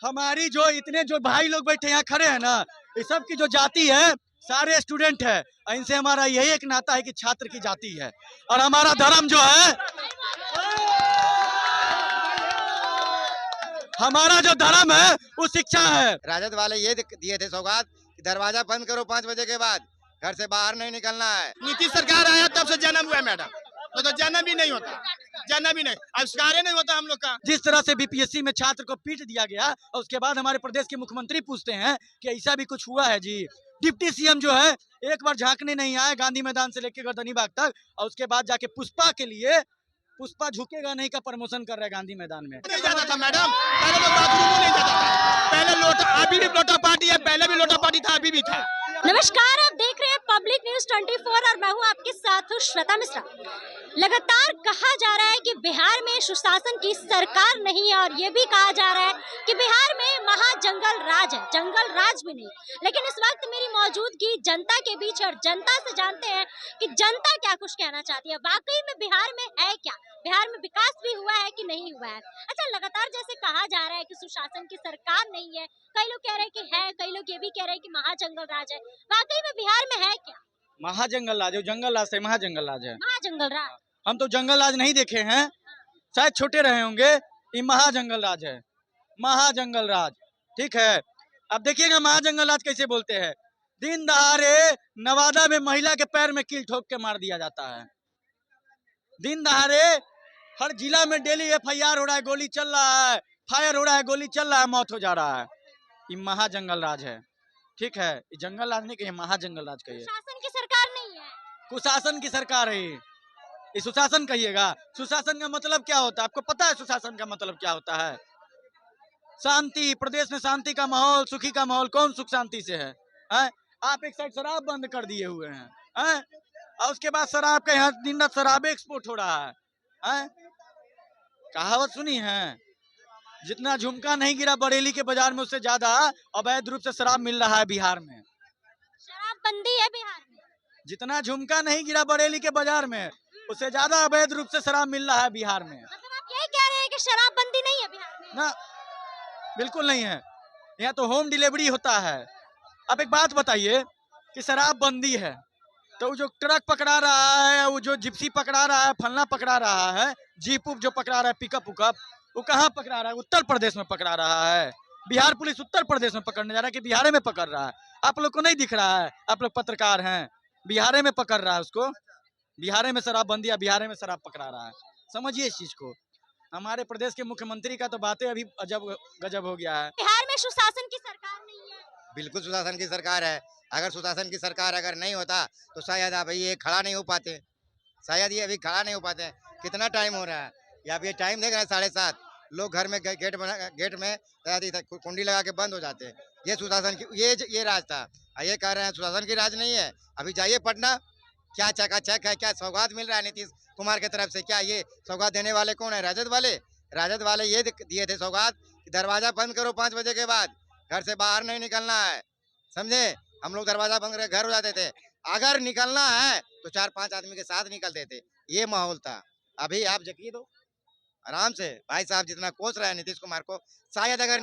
हमारी जो इतने जो भाई लोग बैठे यहाँ खड़े हैं ना, इस सब की जो जाति है सारे स्टूडेंट है। इनसे हमारा यही एक नाता है कि छात्र की जाति है, और हमारा धर्म जो है, हमारा जो धर्म है वो शिक्षा है। राजद वाले ये दिए थे सौगात कि दरवाजा बंद करो 5 बजे के बाद, घर से बाहर नहीं निकलना है। नीतीश सरकार आया तब से जन्म हुआ मैडम, तो जन्म भी नहीं होता, जन्म भी नहीं, आविष्कार नहीं होता हम लोग का। जिस तरह से बीपीएससी में छात्र को पीट दिया गया और उसके बाद हमारे प्रदेश के मुख्यमंत्री पूछते हैं कि ऐसा भी कुछ हुआ है जी। डिप्टी सीएम जो है एक बार झांकने नहीं आए गांधी मैदान से लेकर गर्दनी बाग तक, और उसके बाद जाके पुष्पा के लिए पुष्पा झुकेगा नहीं का प्रमोशन कर रहे हैं गांधी मैदान में। नहीं जाता था मैडम, पहले तो बाथरूम नहीं जाता था, पहले लोटा, अभी भी लोटा पार्टी है, पहले भी लोटा पार्टी था, अभी भी था। नमस्कार, आप देख रहे हैं पब्लिक न्यूज 24 और मैं हूं आपके साथ हूं श्वेता मिश्रा। लगातार कहा जा रहा है कि बिहार में सुशासन की सरकार नहीं है, और ये भी कहा जा रहा है कि बिहार में महाजंगल राज है, जंगल राज भी नहीं। लेकिन इस वक्त मेरी मौजूदगी जनता के बीच, और जनता से जानते हैं कि जनता क्या कुछ कहना चाहती है। वाकई में बिहार में है क्या, बिहार में विकास भी हुआ है कि नहीं हुआ है। अच्छा, लगातार जैसे कहा जा रहा है कि सुशासन की सरकार नहीं है, कई लोग कह रहे हैं कि है, कई लोग ये भी कह रहे हैं कि महाजंगल राज है। वाकई में बिहार में है क्या? महाजंगल राज, जंगल राज से महाजंगल राज है। महाजंगल राज, हम तो जंगल राज नहीं देखे हैं, शायद छोटे रहे होंगे। ये महाजंगल राज है, महाजंगल राज। ठीक है, अब देखिएगा महाजंगल राज कैसे बोलते हैं। दिन दहाड़े नवादा में महिला के पैर में कील ठोक के मार दिया जाता है। दिन दहाड़े हर जिला में डेली FIR हो रहा है, गोली चल रहा है, फायर हो रहा है, गोली चल रहा है, मौत हो जा रहा है। ये महाजंगल राज है। ठीक है, ये जंगल राज नहीं कहिए, महाजंगल राज कहिए। शासन की सरकार नहीं है, कुशासन की सरकार है ये सुशासन कहिएगा। सुशासन का मतलब क्या होता है आपको पता है? सुशासन का मतलब क्या होता है? शांति, प्रदेश में शांति का माहौल, सुखी का माहौल। कौन सुख शांति से है? आप एक साइड शराब बंद कर दिए हुए हैं, और उसके बाद शराब के यहाँ दिन रात शराब एक्सपोर्ट हो रहा है। कहावत सुनी है, जितना झुमका नहीं गिरा बरेली के बाजार में, उससे ज्यादा अवैध रूप से शराब मिल रहा है बिहार में। शराबबंदी है बिहार में। जितना झुमका नहीं गिरा बरेली के बाजार में, उससे ज्यादा अवैध रूप से शराब मिल रहा है बिहार में। मतलब आप यही कह रहे हैं कि शराबबंदी नहीं है बिहार में? ना, बिल्कुल नहीं है। यहाँ तो होम डिलीवरी होता है। अब एक बात बताइए कि शराब बंदी है तो जो ट्रक पकड़ा रहा है, वो जो जिप्सी पकड़ा रहा है, फलना पकड़ा रहा है, जीप जो पकड़ा रहा है, पिकअप उकअप, वो कहाँ पकड़ा रहा है? उत्तर प्रदेश में पकड़ा रहा है। बिहार पुलिस उत्तर प्रदेश में पकड़ने जा रहा है कि बिहार में पकड़ रहा है? आप लोग को नहीं दिख रहा है? आप लोग पत्रकार हैं, बिहार में पकड़ रहा है उसको। बिहार में शराबबंदी, बिहार में शराब पकड़ा रहा है। समझिए इस चीज को। हमारे प्रदेश के मुख्यमंत्री का तो बातें अभी अजब गजब हो गया है। बिहार में सुशासन की सरकार नहीं है। बिल्कुल सुशासन की सरकार है। अगर सुशासन की सरकार अगर नहीं होता तो शायद आप ये खड़ा नहीं हो पाते, शायद ये अभी खड़ा नहीं हो पाते। कितना टाइम हो रहा है, या आप ये टाइम देख रहे हैं 7:30, लोग घर में गेट में कुंडी लगा के बंद हो जाते हैं। ये सुशासन की ये राज था। ये कह रहे हैं सुशासन की राज नहीं है। अभी जाइए पटना, क्या चकाचक है, क्या सौगात मिल रहा है नीतीश कुमार की तरफ से। क्या ये सौगात देने वाले कौन है? राजद वाले। राजद वाले ये दिए थे सौगात कि दरवाजा बंद करो 5 बजे के बाद, घर से बाहर नहीं निकलना है। समझे? हम लोग दरवाजा बंद करके घर हो जाते थे। अगर निकलना है तो 4-5 आदमी के साथ निकलते थे। ये माहौल था। अभी आप जकिए दो आराम से। भाई साहब जितना कोस रहे हैं नीतीश कुमार को, शायद अगर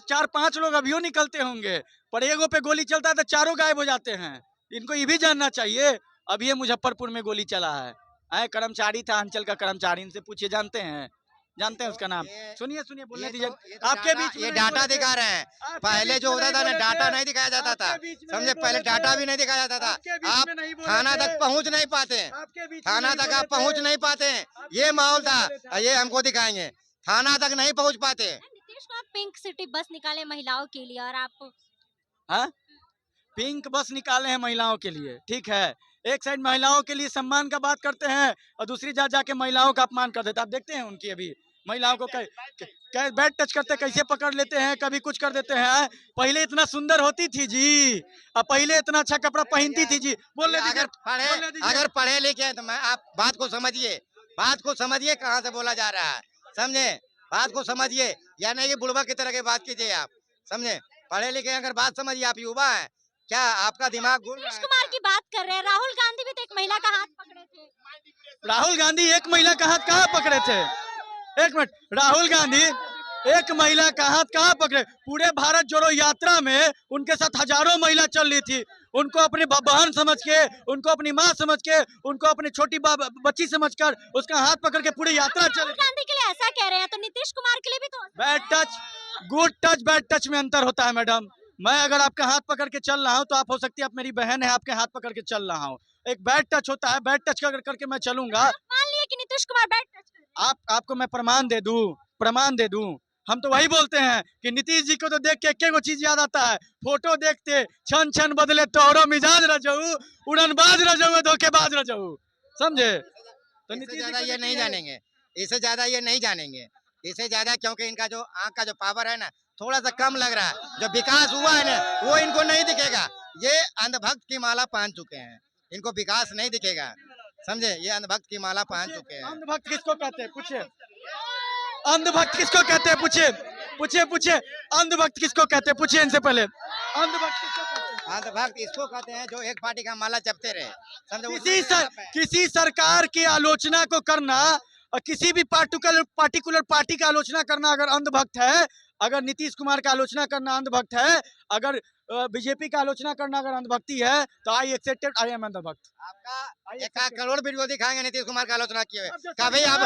4-5 लोग अभियो निकलते होंगे, पर एगो पे गोली चलता है तो चारों गायब हो जाते हैं। इनको ये भी जानना चाहिए। अभी ये मुजफ्फरपुर में गोली चला है, कर्मचारी था, अंचल का कर्मचारी, इनसे पूछिए, जानते हैं उसका नाम? सुनिए बोलने दीजिए। आपके बीच ये डाटा दिखा रहे हैं। पहले जो होता था ना, डाटा नहीं दिखाया जाता था। समझे? पहले डाटा भी नहीं दिखाया जाता था। आप थाना तक पहुंच नहीं पाते, थाना तक आप पहुंच नहीं पाते। ये माहौल था। ये हमको दिखाएंगे, थाना तक नहीं पहुंच पाते। नीतीश को पिंक सिटी बस निकाले महिलाओं के लिए, और आप पिंक बस निकाले हैं महिलाओं के लिए। ठीक है, एक साइड महिलाओं के लिए सम्मान का बात करते हैं और दूसरी जाके महिलाओं का अपमान कर देते हैं। आप देखते हैं उनकी अभी महिलाओं को बैट टच करते कैसे पकड़ लेते हैं, कभी कुछ कर देते हैं। पहले इतना सुंदर होती थी जी, अब पहले इतना अच्छा कपड़ा पहनती थी जी। अगर पढ़े लिखे तो मैं, आप बात को समझिए, बात को समझिए कहाँ से बोला जा रहा है। समझे? बात को समझिए, या नहीं कि बुढ़वा की तरह की बात कीजिए आप। समझे? पढ़े लिखे अगर बात समझिए, आप युवा है, क्या आपका दिमाग घूम रहा है? नीतीश कुमार की बात कर रहे हैं। राहुल गांधी भी तो एक महिला का हाथ पकड़े थे। राहुल गांधी एक महिला का हाथ कहाँ पकड़े थे? एक मिनट, राहुल गांधी एक महिला का हाथ कहाँ पकड़े? पूरे भारत जोड़ो यात्रा में उनके साथ हजारों महिला चल रही थी। उनको अपनी बहन समझ के, उनको अपनी माँ समझ के, उनको अपनी छोटी बच्ची समझकर उसका हाथ पकड़ के पूरी यात्रा चल राहुल गांधी के लिए ऐसा कह रहे हैं तो नीतीश कुमार के लिए भी तो bad touch, good touch, bad touch में अंतर होता है मैडम। मैं अगर आपका हाथ पकड़ के चल रहा हूँ तो आप हो सकती है आप मेरी बहन है, आपके हाथ पकड़ के चल रहा हूँ। एक बैड टच होता है, बैड टच अगर करके मैं चलूंगा। मान लिए कि नीतीश कुमार बैड टच कर रहे हैं। आपको मैं प्रमाण दे दूं। हम तो वही बोलते हैं कि नीतीश जी को तो देख के एक चीज याद आता है, फोटो देखते क्षण क्षण बदले तोहरो मिजाज रजऊ, उड़नबाज रजऊ, धोखेबाज रजऊ, समझे? तो इससे ज्यादा ये नहीं जानेंगे, इससे ज्यादा ये नहीं जानेंगे, इससे ज्यादा, क्योंकि इनका जो आंख का जो पावर है ना थोड़ा सा कम लग रहा है। जो विकास हुआ है ना वो इनको नहीं दिखेगा। ये अंधभक्त की माला पहन चुके हैं, इनको विकास नहीं दिखेगा, समझे? ये अंधभक्त की माला पहन चुके हैं। अंधभक्त किसको कहते हैं पूछे? अंधभक्त किसको कहते हैं पूछे? पूछे अंधभक्त किसको कहते हैं? पूछे इनसे पहले, अंधभक्त किसको कहते हैं? अंधभक्त इसको कहते हैं जो एक पार्टी का माला जपते रहे, समझे? किसी सरकार की आलोचना को करना और किसी भी पार्टिकुलर पार्टी का आलोचना करना अगर अंधभक्त है, अगर नीतीश कुमार का आलोचना करना अंधभक्त है, अगर बीजेपी का आलोचना करना अगर अंधभक्ति है, तो आई एक्सेप्टेड, आई एम अंधभक्त। आपका 1 करोड़ वीडियो दिखाएंगे नीतीश कुमार का आलोचना किए हुए। कभी आप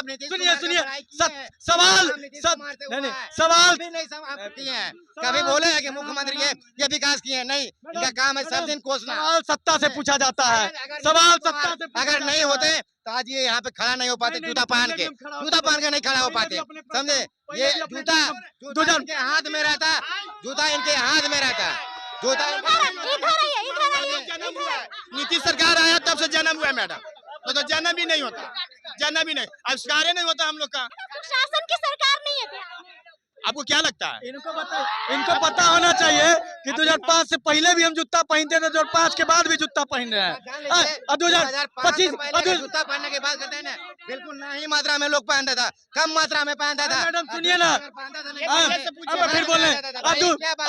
नीतीश सुनिए कुमार का सुनिए, बुराई किए हैं? सवाल नीतीश कुमार से हुआ है। सवाल कभी नहीं किए हैं। कभी बोले हैं कि मुख्यमंत्री ये विकास किए हैं? नहीं, इनका काम है सब दिन कोसना। सवाल सत्ता से पूछा जाता है, सवाल सत्ता से अगर नहीं होते तो आज ये यहाँ पे खड़ा नहीं हो पाते, जूता पहन के नहीं खड़ा हो पाते, समझे? ये जूता इनके हाथ में रहता, जूता इनके हाथ में रहता, जूता इधर आइए। जन्म हुआ है, नीतीश सरकार आया तब से जन्म हुआ है मैडम, तो जन्म ही नहीं होता, जन्म ही नहीं, आविष्कार नहीं होता हम लोग का। शासन की सरकार नहीं है बिहार में। आपको क्या लगता है? इनको पता होना चाहिए कि 2005 से पहले भी हम जूता पहनते थे, 2005 के बाद भी जूता पहन रहे हैं। 2025 जूता पहनने के बाद कहते हैं ना, बिल्कुल नहीं मात्रा में लोग पहनता था, कम मात्रा में पहनता था। मैडम सुनिए ना, अब फिर बोले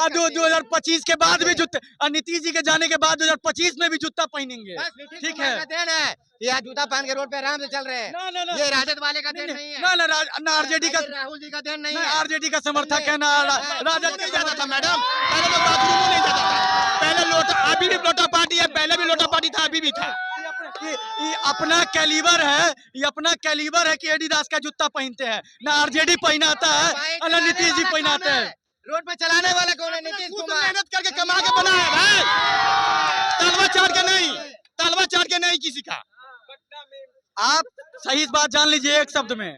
2025 के बाद भी जूते, और नीतीश जी के जाने के बाद 2025 में भी जूता पहनेंगे, ठीक है? यह जूता पहन के रोड पे आराम से चल रहे हैं। ये राजद वाले का देन नहीं है, ना आरजेडी का, राहुल जी का देन नहीं है। आरजेडी का समर्थक है ना राजद नहीं जाता था मैडम, पहले तो बाथरूम में नहीं जाता था, पहले लोटा, अभी भी लोटा पार्टी है, पहले भी लोटा पार्टी था, अभी भी था। ये अपना कैलिबर है, ये अपना कैलिबर है कि एडिडास का जूता पहनते हैं। ना आरजेडी पहनाता है और ना नीतीश जी पहनाते हैं। रोड पे चलाने वाला कौन है? नीतीश खुद कुमार। मेहनत करके कमा के बना है भाई, तलवा चाट के नहीं किसी का। आप सही बात जान लीजिए, एक शब्द में,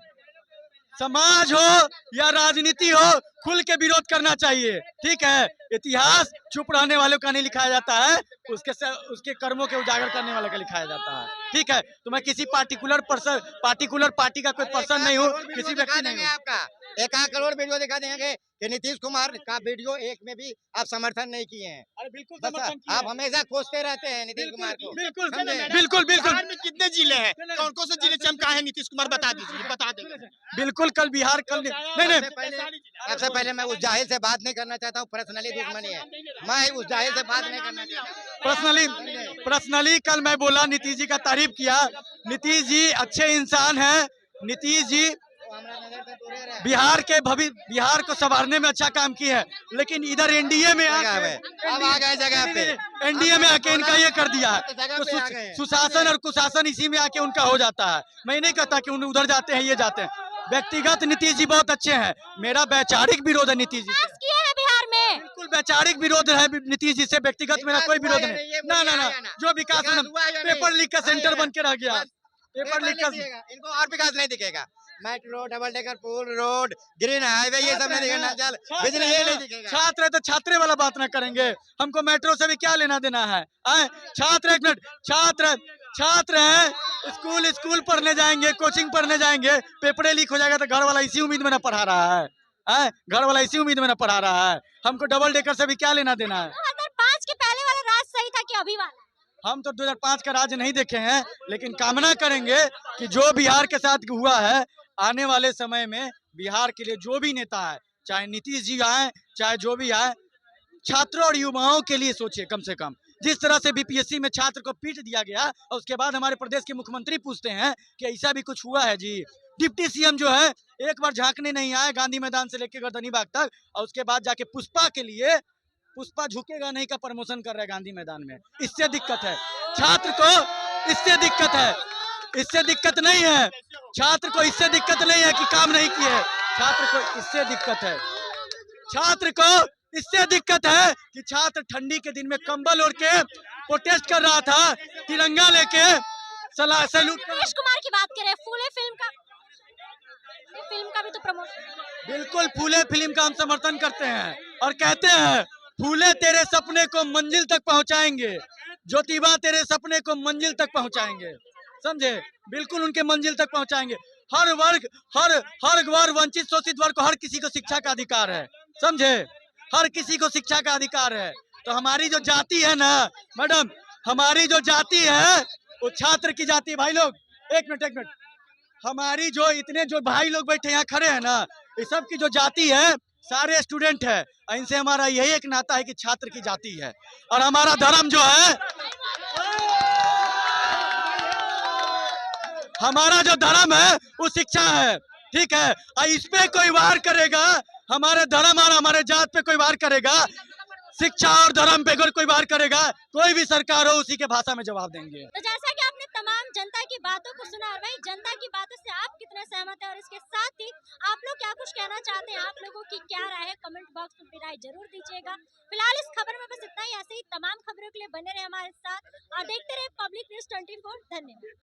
समाज हो या राजनीति हो, खुल के विरोध करना चाहिए, ठीक है? इतिहास चुप रहने वालों का नहीं लिखाया जाता है, उसके कर्मों के उजागर करने वाले का लिखाया जाता है, ठीक है? तो मैं किसी पार्टिकुलर पार्टी का कोई पर्सन नहीं हूँ, किसी व्यक्ति नहीं हूँ। आपका 1 करोड़ वीडियो दिखा देंगे कि नीतीश कुमार का वीडियो एक में भी आप समर्थन नहीं किए हैं। अरे बिल्कुल बस समर्थन किया आप है। हमेशा कोसते रहते हैं नीतीश कुमार को। बिल्कुल समझे? बिल्कुल बिहार में कितने जिले हैं, कौन कौन से जिले चमका है नीतीश कुमार, बता दीजिए, बता देंगे। बिल्कुल कल बिहार नहीं सबसे पहले मैं उस जाहिल से बात नहीं करना चाहता हूँ, पर्सनली दुश्मनी है, मैं उस जाहिल से बात नहीं करना चाहता। पर्सनली कल मैं बोला, नीतीश जी का तारीफ किया। नीतीश जी अच्छे इंसान हैं। नीतीश जी बिहार को संवारने में अच्छा काम किया है, लेकिन इधर एनडीए में अब आ गए जगह पे, एनडीए में आके इनका ये कर दिया है, तो सुशासन और कुशासन इसी में आके उनका हो जाता है। मैं नहीं कहता कि उधर जाते हैं ये जाते हैं, व्यक्तिगत नीतीश जी बहुत अच्छे हैं। मेरा वैचारिक विरोध है नीतीश जी से, किया है बिहार में। बिल्कुल वैचारिक विरोध है नीतीश जी से, व्यक्तिगत मेरा कोई विरोध नहीं। ना जो विकास पेपर लीक का सेंटर बन के रह गया, पेपर लीक का, इनको और विकास नहीं दिखेगा। मेट्रो, डबल डेकर पुल, रोड, ग्रीन हाईवे, ये सब नहीं दिखेगा, जल, बिजली, ये नहीं दिखेगा। छात्र है तो छात्रे वाला बात ना करेंगे, हमको मेट्रो से भी क्या लेना देना है? छात्र, एक मिनट, छात्र हैं, स्कूल पढ़ने जाएंगे, कोचिंग पढ़ने जाएंगे, पेपरे लीक हो जाएगा तो घर वाला इसी उम्मीद में ना पढ़ा रहा है, घर वाला इसी उम्मीद में ना पढ़ा रहा है। हमको डबल डेकर से भी क्या लेना देना है? 2005 के पहले वाला राज सही था कि अभी वाला? हम तो 2005 का राज नहीं देखे हैं, लेकिन कामना करेंगे कि जो बिहार के साथ हुआ है, आने वाले समय में बिहार के लिए जो भी नेता है, चाहे नीतीश जी आए, चाहे जो भी आए, छात्रों और युवाओं के लिए सोचे। कम से कम जिस तरह से बीपीएससी में छात्र को पीट दिया गया और उसके बाद हमारे प्रदेश के मुख्यमंत्री पूछते हैं कि ऐसा भी कुछ हुआ है जी, डिप्टी सीएम जो है एक बार झांकने नहीं आए गांधी मैदान से लेकर गर्दनी बाग तक, और उसके बाद जाके पुष्पा के लिए, पुष्पा झुकेगा नहीं का प्रमोशन कर रहा है गांधी मैदान में। इससे दिक्कत है छात्र को, इससे दिक्कत है, इससे दिक्कत नहीं है छात्र को, इससे दिक्कत नहीं है कि काम नहीं किए, छात्र को इससे दिक्कत है, छात्र को इससे दिक्कत है कि छात्र ठंडी के दिन में कंबल ओढ़ के प्रोटेस्ट कर रहा था, तिरंगा लेके सैल्यूट। नीतीश कुमार की बात करें, फूले फिल्म का भी तो प्रमोशन। बिल्कुल फूले फिल्म का हम समर्थन करते हैं और कहते हैं फूले तेरे सपने को मंजिल तक पहुंचाएंगे, ज्योतिबा तेरे सपने को मंजिल तक पहुंचाएंगे, समझे, बिल्कुल उनके मंजिल तक पहुंचाएंगे। हर वर्ग, हर वर्ग, वंचित शोषित वर्ग को, हर किसी को शिक्षा का अधिकार है, समझे, हर किसी को शिक्षा का अधिकार है। तो हमारी जो जाति है ना मैडम, हमारी जो जाति है वो छात्र की जाति है। भाई लोग एक मिनट, हमारी जो इतने जो भाई लोग बैठे यहाँ खड़े हैं ना, ये सब की जो जाति है सारे स्टूडेंट है, इनसे हमारा यही एक नाता है कि छात्र की जाति है। और हमारा धर्म जो है, हमारा जो धर्म है वो शिक्षा है, ठीक है। और इस पे कोई वार करेगा, हमारे धर्म और हमारे जात पे कोई वार करेगा, शिक्षा और धर्म पे अगर कोई वार करेगा, कोई भी सरकार हो उसी के भाषा में जवाब देंगे। तो जैसा कि आपने तमाम जनता की बातों को सुना, और वही जनता की बातों से आप कितने सहमत हैं, और इसके साथ ही आप लोग क्या कुछ कहना चाहते हैं, आप लोगों की क्या राय है, कमेंट बॉक्स में अपनी राय जरूर दीजिएगा। फिलहाल इस खबर में बस इतना ही। ऐसे ही तमाम खबरों के लिए बने रहे हमारे साथ और देखते रहे पब्लिक न्यूज़ 24। धन्यवाद।